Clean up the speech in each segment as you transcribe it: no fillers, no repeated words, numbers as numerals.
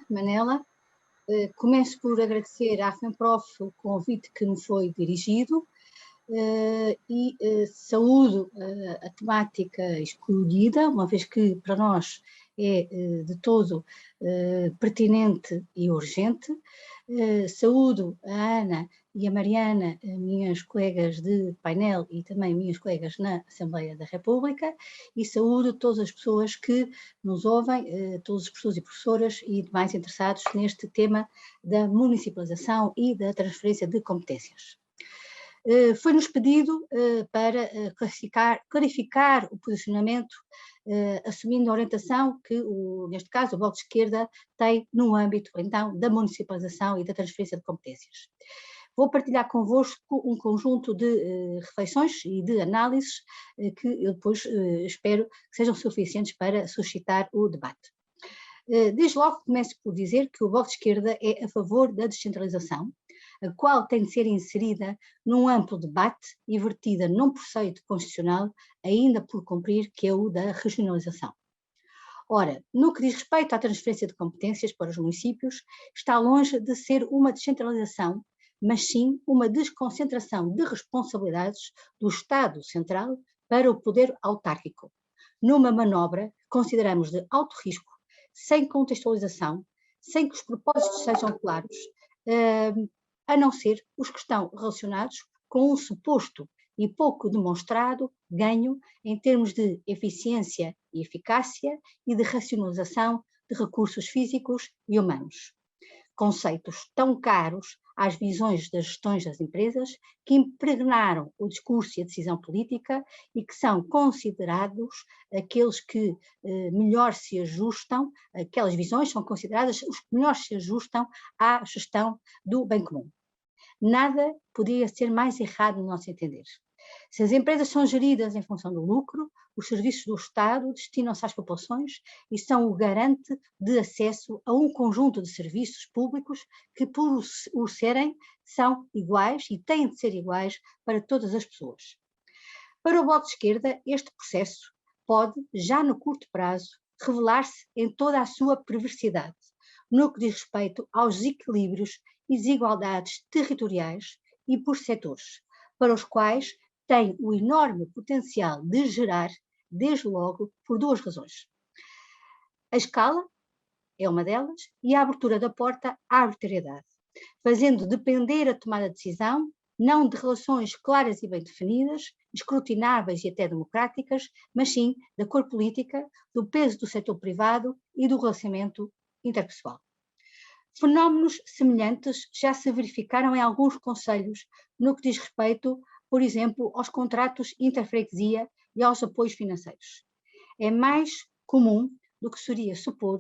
Manela. Começo por agradecer à FEMPROF o convite que me foi dirigido e saúdo a temática escolhida, uma vez que para nós é de todo pertinente e urgente. Saúdo a Ana e a Mariana, minhas colegas de painel e também minhas colegas na Assembleia da República, e saúdo todas as pessoas que nos ouvem, todos os professores e professoras e demais interessados neste tema da municipalização e da transferência de competências. Foi-nos pedido para clarificar o posicionamento, assumindo a orientação que, neste caso, o Bloco de Esquerda tem no âmbito, então, da municipalização e da transferência de competências. Vou partilhar convosco um conjunto de reflexões e de análises que eu depois espero que sejam suficientes para suscitar o debate. Desde logo começo por dizer que o Bloco de Esquerda é a favor da descentralização, a qual tem de ser inserida num amplo debate e vertida num preceito constitucional ainda por cumprir, que é o da regionalização. Ora, no que diz respeito à transferência de competências para os municípios, está longe de ser uma descentralização, mas sim uma desconcentração de responsabilidades do Estado Central para o poder autárquico, numa manobra que consideramos de alto risco, sem contextualização, sem que os propósitos sejam claros, a não ser os que estão relacionados com um suposto e pouco demonstrado ganho em termos de eficiência e eficácia e de racionalização de recursos físicos e humanos. Conceitos tão caros às visões das gestões das empresas que impregnaram o discurso e a decisão política e que são considerados aqueles que melhor se ajustam, aquelas visões são consideradas os que melhor se ajustam à gestão do bem comum. Nada poderia ser mais errado no nosso entender. Se as empresas são geridas em função do lucro, os serviços do Estado destinam-se às populações e são o garante de acesso a um conjunto de serviços públicos que, por o serem, são iguais e têm de ser iguais para todas as pessoas. Para o Bloco de Esquerda, este processo pode, já no curto prazo, revelar-se em toda a sua perversidade, no que diz respeito aos desequilíbrios e desigualdades territoriais e por setores, para os quais tem o enorme potencial de gerar, desde logo, por duas razões. A escala é uma delas e a abertura da porta à arbitrariedade, fazendo depender a tomada de decisão não de relações claras e bem definidas, escrutináveis e até democráticas, mas sim da cor política, do peso do setor privado e do relacionamento interpessoal. Fenómenos semelhantes já se verificaram em alguns concelhos no que diz respeito, por exemplo, aos contratos interfreguesia e aos apoios financeiros. É mais comum do que seria supor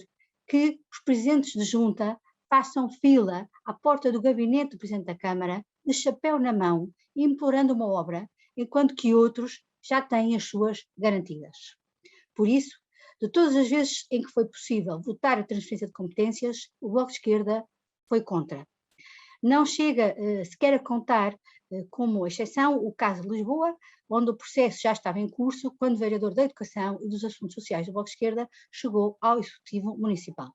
que os presidentes de junta façam fila à porta do gabinete do Presidente da Câmara, de chapéu na mão, implorando uma obra, enquanto que outros já têm as suas garantidas. Por isso, de todas as vezes em que foi possível votar a transferência de competências, o Bloco de Esquerda foi contra. Não chega sequer a contar como exceção o caso de Lisboa, onde o processo já estava em curso quando o vereador da Educação e dos Assuntos Sociais do Bloco de Esquerda chegou ao Executivo Municipal.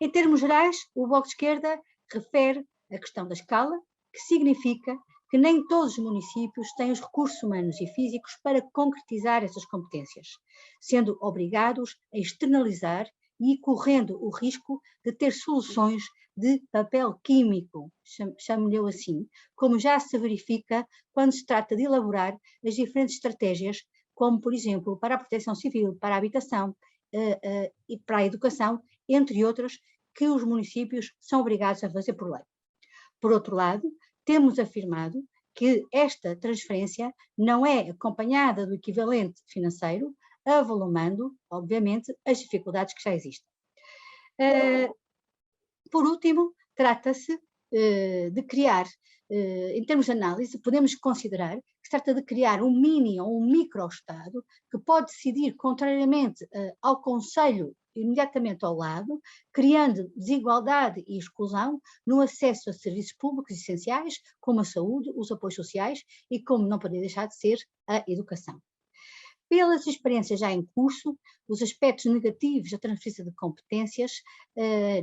Em termos gerais, o Bloco de Esquerda refere a questão da escala, que significa que nem todos os municípios têm os recursos humanos e físicos para concretizar essas competências, sendo obrigados a externalizar e correndo o risco de ter soluções de papel químico, chamo-lhe assim, como já se verifica quando se trata de elaborar as diferentes estratégias, como, por exemplo, para a proteção civil, para a habitação e para a educação, entre outras, que os municípios são obrigados a fazer por lei. Por outro lado, temos afirmado que esta transferência não é acompanhada do equivalente financeiro, avolumando, obviamente, as dificuldades que já existem. Por último, trata-se de criar, em termos de análise, podemos considerar que se trata de criar um mini ou um micro-estado que pode decidir contrariamente ao concelho imediatamente ao lado, criando desigualdade e exclusão no acesso a serviços públicos essenciais, como a saúde, os apoios sociais e, como não poderia deixar de ser, a educação. Pelas experiências já em curso, os aspectos negativos da transferência de competências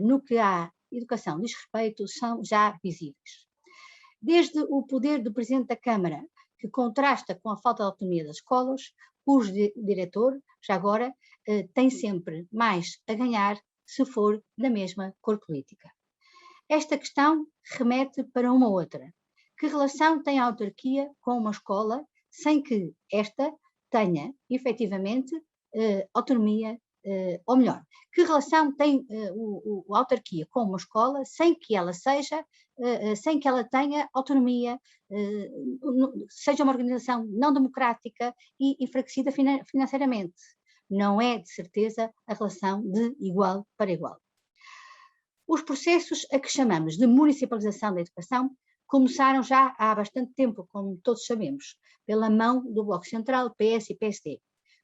no que à educação diz respeito são já visíveis. Desde o poder do Presidente da Câmara, que contrasta com a falta de autonomia das escolas, cujo diretor, já agora, tem sempre mais a ganhar se for da mesma cor política. Esta questão remete para uma outra. Que relação tem a autarquia com uma escola sem que esta tenha, efetivamente, autonomia, ou melhor, que relação tem a autarquia com uma escola sem que ela seja, sem que ela tenha autonomia, seja uma organização não democrática e enfraquecida financeiramente? Não é, de certeza, a relação de igual para igual. Os processos a que chamamos de municipalização da educação começaram já há bastante tempo, como todos sabemos, pela mão do Bloco Central, PS e PSD,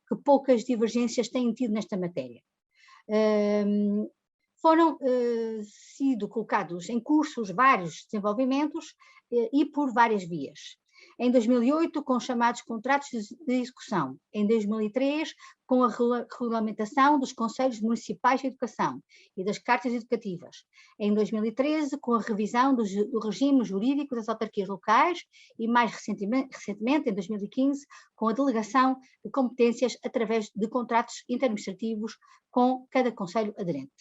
que poucas divergências têm tido nesta matéria. Foram sido colocados em cursos vários desenvolvimentos e por várias vias. Em 2008, com os chamados contratos de execução. Em 2003, com a regulamentação dos Conselhos Municipais de Educação e das Cartas Educativas. Em 2013, com a revisão do regime jurídico das autarquias locais e, mais recentemente, em 2015, com a delegação de competências através de contratos interadministrativos com cada conselho aderente.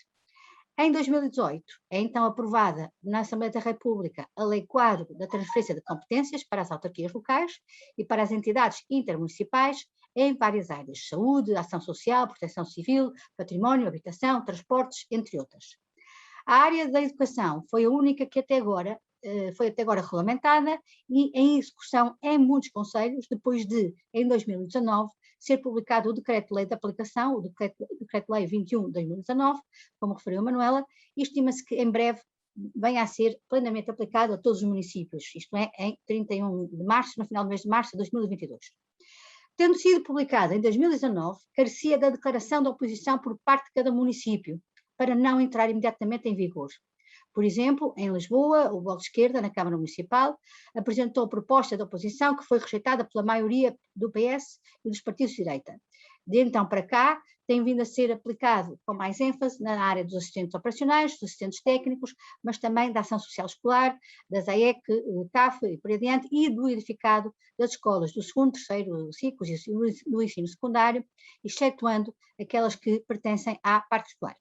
Em 2018, é então aprovada na Assembleia da República a Lei Quadro da Transferência de Competências para as autarquias locais e para as entidades intermunicipais em várias áreas: saúde, ação social, proteção civil, património, habitação, transportes, entre outras. A área da educação foi a única que foi até agora regulamentada e em execução em muitos concelhos, depois de, em 2019, ser publicado o Decreto-Lei de Aplicação, o Decreto-Lei 21 de 2019, como referiu a Manuela, e estima-se que em breve venha a ser plenamente aplicado a todos os municípios, isto é, em 31 de março, no final do mês de março de 2022. Tendo sido publicada em 2019, carecia da declaração de oposição por parte de cada município, para não entrar imediatamente em vigor. Por exemplo, em Lisboa, o Bloco de Esquerda, na Câmara Municipal, apresentou proposta de oposição que foi rejeitada pela maioria do PS e dos partidos de direita. De então para cá, tem vindo a ser aplicado com mais ênfase na área dos assistentes operacionais, dos assistentes técnicos, mas também da ação social escolar, das AEC, CAF e por aí adiante, e do edificado das escolas do 2º, 3º ciclos e do ensino secundário, excetuando aquelas que pertencem à parte escolar.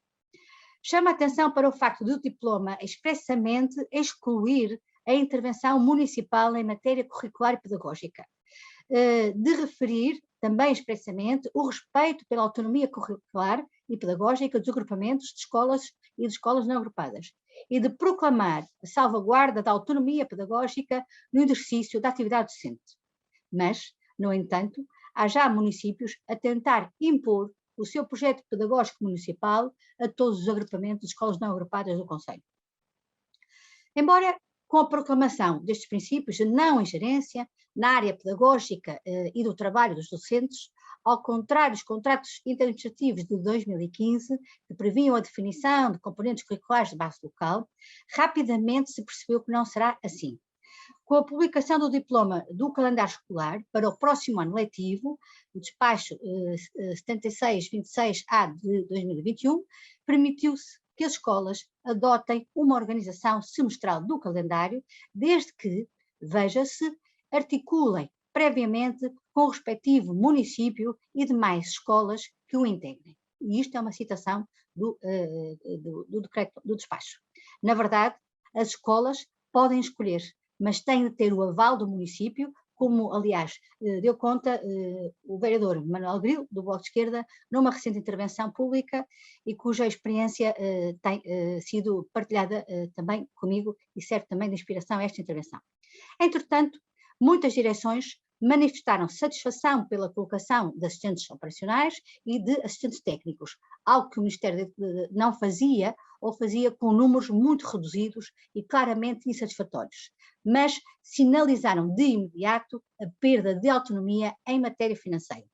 Chama a atenção para o facto do diploma expressamente excluir a intervenção municipal em matéria curricular e pedagógica, de referir também expressamente o respeito pela autonomia curricular e pedagógica dos agrupamentos de escolas e de escolas não agrupadas, e de proclamar a salvaguarda da autonomia pedagógica no exercício da atividade docente. Mas, no entanto, há já municípios a tentar impor o seu projeto pedagógico municipal a todos os agrupamentos de escolas não agrupadas do concelho. Embora com a proclamação destes princípios de não ingerência na área pedagógica e do trabalho dos docentes, ao contrário dos contratos interadministrativos de 2015, que previam a definição de componentes curriculares de base local, rapidamente se percebeu que não será assim. Com a publicação do diploma do calendário escolar para o próximo ano letivo, o despacho 7626-A de 2021, permitiu-se que as escolas adotem uma organização semestral do calendário, desde que, veja-se, articulem previamente com o respectivo município e demais escolas que o integrem. E isto é uma citação do decreto do despacho. Na verdade, as escolas podem escolher, mas têm de ter o aval do município, como, aliás, deu conta o vereador Manuel Grilo, do Bloco de Esquerda, numa recente intervenção pública e cuja experiência tem sido partilhada também comigo e serve também de inspiração a esta intervenção. Entretanto, muitas direções manifestaram satisfação pela colocação de assistentes operacionais e de assistentes técnicos, algo que o Ministério não fazia ou fazia com números muito reduzidos e claramente insatisfatórios, mas sinalizaram de imediato a perda de autonomia em matéria financeira.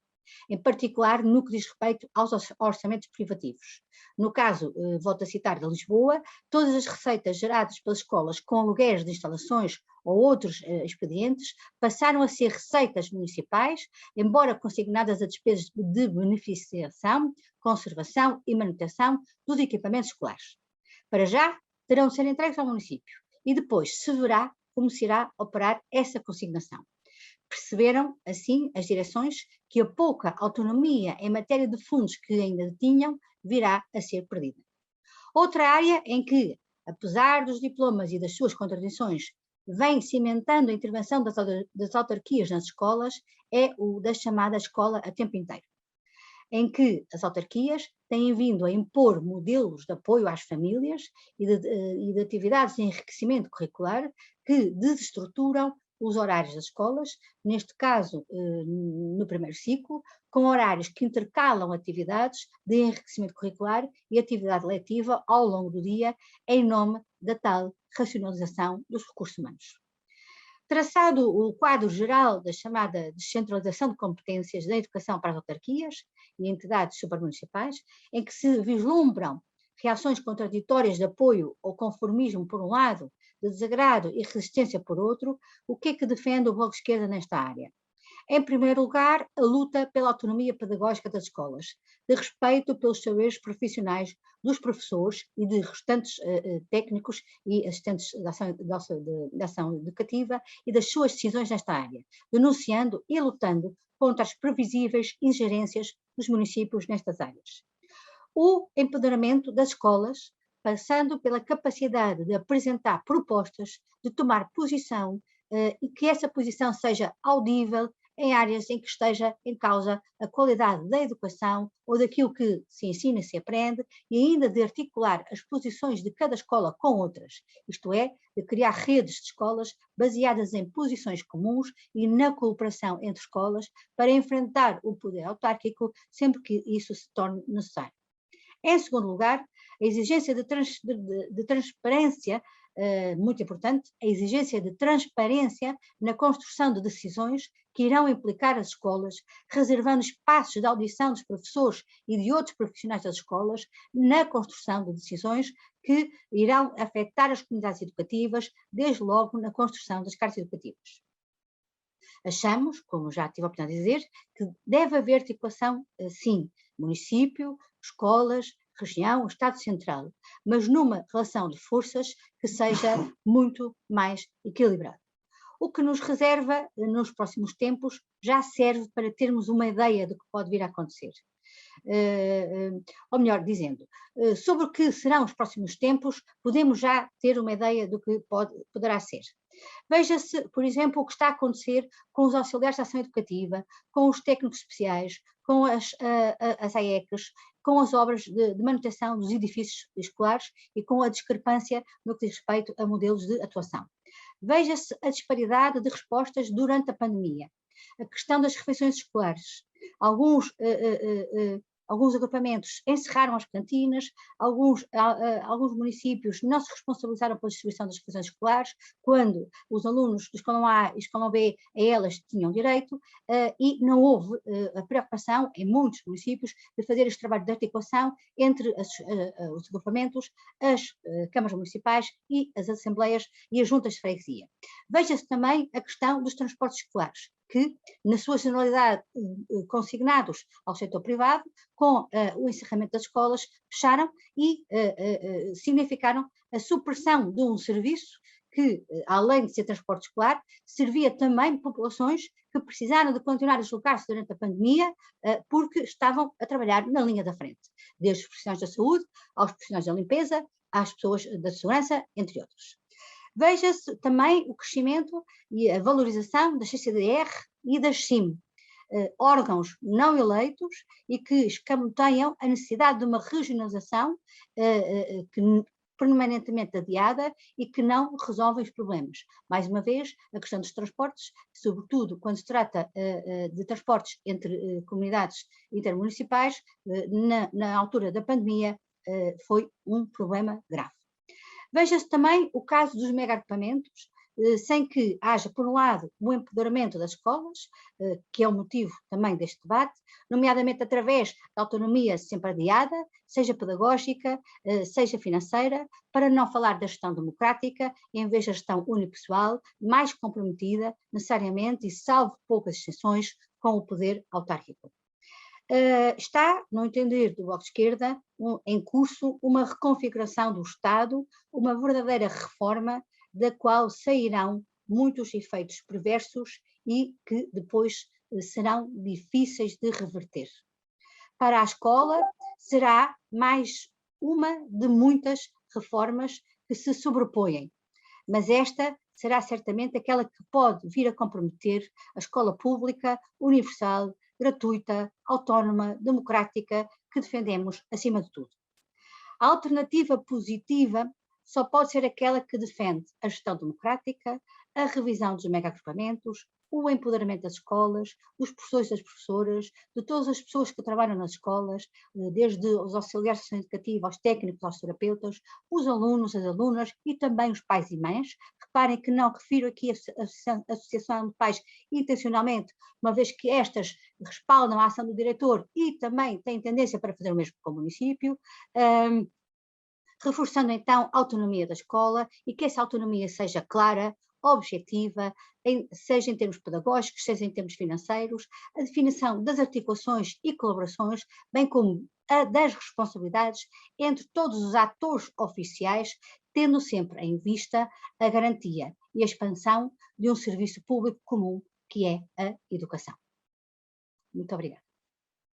em particular no que diz respeito aos orçamentos privativos. No caso, volto a citar, de Lisboa, todas as receitas geradas pelas escolas com aluguéis de instalações ou outros expedientes passaram a ser receitas municipais, embora consignadas a despesas de beneficiação, conservação e manutenção dos equipamentos escolares. Para já, terão de ser entregues ao município e depois se verá como se irá operar essa consignação. Perceberam, assim, as direções que a pouca autonomia em matéria de fundos que ainda tinham virá a ser perdida. Outra área em que, apesar dos diplomas e das suas contradições, vem cimentando a intervenção das autarquias nas escolas é o da chamada escola a tempo inteiro, em que as autarquias têm vindo a impor modelos de apoio às famílias e de atividades de enriquecimento curricular que desestruturam os horários das escolas, neste caso no primeiro ciclo, com horários que intercalam atividades de enriquecimento curricular e atividade letiva ao longo do dia, em nome da tal racionalização dos recursos humanos. Traçado o quadro geral da chamada descentralização de competências da educação para as autarquias e entidades supramunicipais, em que se vislumbram reações contraditórias de apoio ou conformismo por um lado, de desagrado e resistência por outro, o que é que defende o Bloco de Esquerda nesta área? Em primeiro lugar, a luta pela autonomia pedagógica das escolas, de respeito pelos saberes profissionais dos professores e de restantes técnicos e assistentes de ação educativa e das suas decisões nesta área, denunciando e lutando contra as previsíveis ingerências dos municípios nestas áreas. O empoderamento das escolas, passando pela capacidade de apresentar propostas, de tomar posição e que essa posição seja audível em áreas em que esteja em causa a qualidade da educação ou daquilo que se ensina e se aprende, e ainda de articular as posições de cada escola com outras, isto é, de criar redes de escolas baseadas em posições comuns e na cooperação entre escolas para enfrentar o poder autárquico sempre que isso se torne necessário. Em segundo lugar, a exigência de transparência, muito importante, a exigência de transparência na construção de decisões que irão implicar as escolas, reservando espaços de audição dos professores e de outros profissionais das escolas na construção de decisões que irão afetar as comunidades educativas, desde logo na construção das cartas educativas. Achamos, como já tive a oportunidade de dizer, que deve haver articulação, sim, município, escolas, região, Estado Central, mas numa relação de forças que seja muito mais equilibrada. O que nos reserva nos próximos tempos já serve para termos uma ideia do que pode vir a acontecer. Ou melhor dizendo, sobre o que serão os próximos tempos, podemos já ter uma ideia do que poderá ser. Veja-se, por exemplo, o que está a acontecer com os auxiliares de ação educativa, com os técnicos especiais, com as AECs, com as obras de manutenção dos edifícios escolares e com a discrepância no que diz respeito a modelos de atuação. Veja-se a disparidade de respostas durante a pandemia, a questão das refeições escolares. Alguns agrupamentos encerraram as cantinas, alguns municípios não se responsabilizaram pela distribuição das refeições escolares, quando os alunos do escalão A e escalão B a elas tinham direito, e não houve a preocupação em muitos municípios de fazer este trabalho de articulação entre os agrupamentos, as câmaras municipais e as assembleias e as juntas de freguesia. Veja-se também a questão dos transportes escolares, que, na sua generalidade, consignados ao setor privado, com o encerramento das escolas, fecharam e significaram a supressão de um serviço que, além de ser transporte escolar, servia também populações que precisaram de continuar a deslocar-se durante a pandemia porque estavam a trabalhar na linha da frente, desde os profissionais da saúde, aos profissionais da limpeza, às pessoas da segurança, entre outros. Veja-se também o crescimento e a valorização da CCDR e da SIM, órgãos não eleitos e que escamoteiam a necessidade de uma regionalização permanentemente adiada e que não resolvem os problemas. Mais uma vez, a questão dos transportes, sobretudo quando se trata de transportes entre comunidades intermunicipais, na altura da pandemia, foi um problema grave. Veja-se também o caso dos mega-agrupamentos, sem que haja, por um lado, o empoderamento das escolas, que é o motivo também deste debate, nomeadamente através da autonomia sempre adiada, seja pedagógica, seja financeira, para não falar da gestão democrática, em vez da gestão unipessoal, mais comprometida, necessariamente, e salvo poucas exceções, com o poder autárquico. Está, no entender do Bloco de Esquerda, em curso uma reconfiguração do Estado, uma verdadeira reforma da qual sairão muitos efeitos perversos e que depois serão difíceis de reverter. Para a escola será mais uma de muitas reformas que se sobrepõem, mas esta será certamente aquela que pode vir a comprometer a escola pública, universal, gratuita, autónoma, democrática, que defendemos acima de tudo. A alternativa positiva só pode ser aquela que defende a gestão democrática, a revisão dos mega-agrupamentos, o empoderamento das escolas, dos professores e das professoras, de todas as pessoas que trabalham nas escolas, desde os auxiliares de ação educativa, aos técnicos, aos terapeutas, os alunos, as alunas e também os pais e mães. Reparem que não refiro aqui a associação de pais intencionalmente, uma vez que estas respaldam a ação do diretor e também têm tendência para fazer o mesmo com o município. Reforçando então a autonomia da escola e que essa autonomia seja clara, objetiva, seja em termos pedagógicos, seja em termos financeiros, a definição das articulações e colaborações, bem como a das responsabilidades entre todos os atores oficiais, tendo sempre em vista a garantia e a expansão de um serviço público comum, que é a educação. Muito obrigada.